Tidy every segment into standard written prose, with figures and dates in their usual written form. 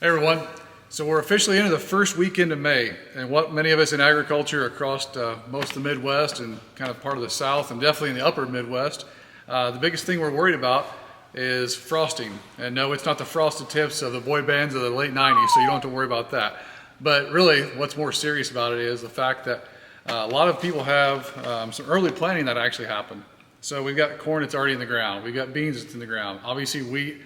Hey everyone, so we're officially into the first weekend of May, and what many of us in agriculture across most of the Midwest and kind of part of the South and definitely in the upper Midwest, the biggest thing we're worried about is frosting. And no, it's not the frosted tips of the boy bands of the late 90s, so you don't have to worry about that. But really, what's more serious about it is the fact that a lot of people have some early planting that actually happened. So we've got corn that's already in the ground, we've got beans that's in the ground, obviously wheat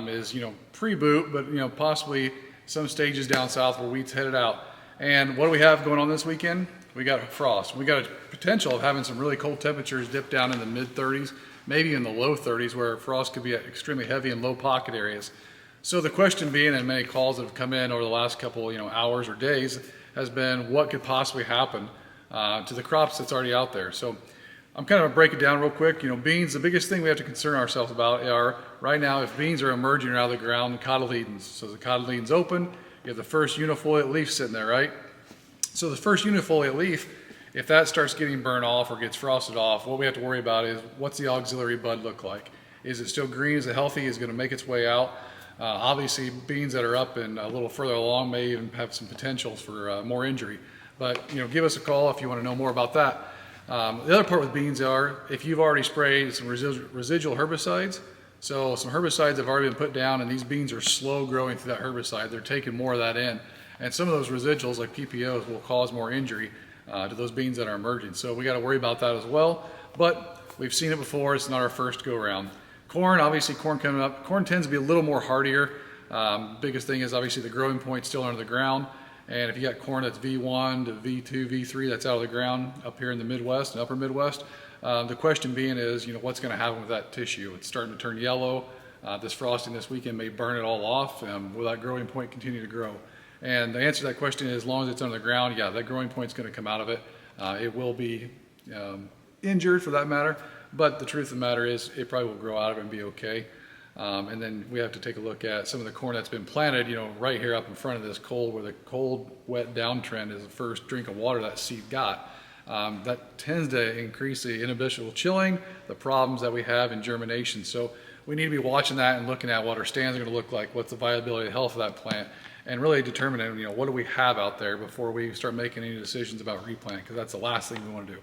is pre-boot, but possibly some stages down south where wheat's headed out. And what do we have going on this weekend? We got frost. We got a potential of having some really cold temperatures dip down in the mid 30s, maybe in the low 30s, where frost could be extremely heavy in low pocket areas. So the question being, and many calls that have come in over the last couple hours or days, has been what could possibly happen to the crops that's already out there. So I'm kind of gonna break it down real quick. Beans, the biggest thing we have to concern ourselves about are, right now, if beans are emerging out of the ground, cotyledons. So the cotyledons open, you have the first unifoliate leaf sitting there, right? So the first unifoliate leaf, if that starts getting burned off or gets frosted off, what we have to worry about is, what's the auxiliary bud look like? Is it still green? Is it healthy? Is it gonna make its way out? Obviously, beans that are up and a little further along may even have some potentials for more injury. But give us a call if you wanna know more about that. The other part with beans are, if you've already sprayed some residual herbicides, so some herbicides have already been put down and these beans are slow growing through that herbicide, they're taking more of that in. And some of those residuals, like PPOs, will cause more injury to those beans that are emerging. So we got to worry about that as well. But we've seen it before, it's not our first go around. Corn, obviously corn coming up, corn tends to be a little more hardier. Biggest thing is obviously the growing point still under the ground. And if you got corn that's V1 to V2, V3 that's out of the ground up here in the Midwest and upper Midwest, the question being is, what's going to happen with that tissue? It's starting to turn yellow. This frosting this weekend may burn it all off. Will that growing point continue to grow? And the answer to that question is, as long as it's under the ground, yeah, that growing point's going to come out of it. It will be injured for that matter, but the truth of the matter is it probably will grow out of it and be okay. And then we have to take a look at some of the corn that's been planted, right here up in front of this cold, where the cold, wet downtrend is the first drink of water that seed got. That tends to increase the inhibitional chilling, the problems that we have in germination. So we need to be watching that and looking at what our stands are going to look like, what's the viability and health of that plant, and really determining, what do we have out there before we start making any decisions about replant, because that's the last thing we want to do.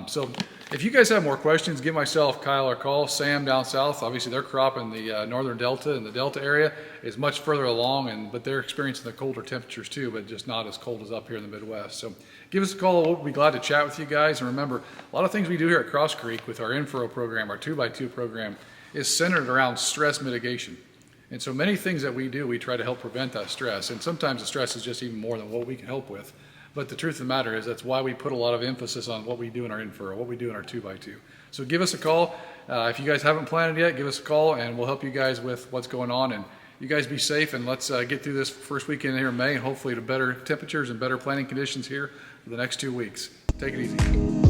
So if you guys have more questions, give myself, Kyle, or call. Sam down south, obviously their crop in the northern Delta and the Delta area is much further along, but they're experiencing the colder temperatures too, but just not as cold as up here in the Midwest. So give us a call. We'll be glad to chat with you guys. And remember, a lot of things we do here at Cross Creek with our Infro program, our 2x2 program, is centered around stress mitigation. And so many things that we do, we try to help prevent that stress. And sometimes the stress is just even more than what we can help with. But the truth of the matter is, that's why we put a lot of emphasis on what we do in our Info, what we do in our 2x2. So give us a call. If you guys haven't planted yet, give us a call and we'll help you guys with what's going on. And you guys be safe, and let's get through this first weekend here in May, and hopefully to better temperatures and better planting conditions here for the next 2 weeks. Take it easy.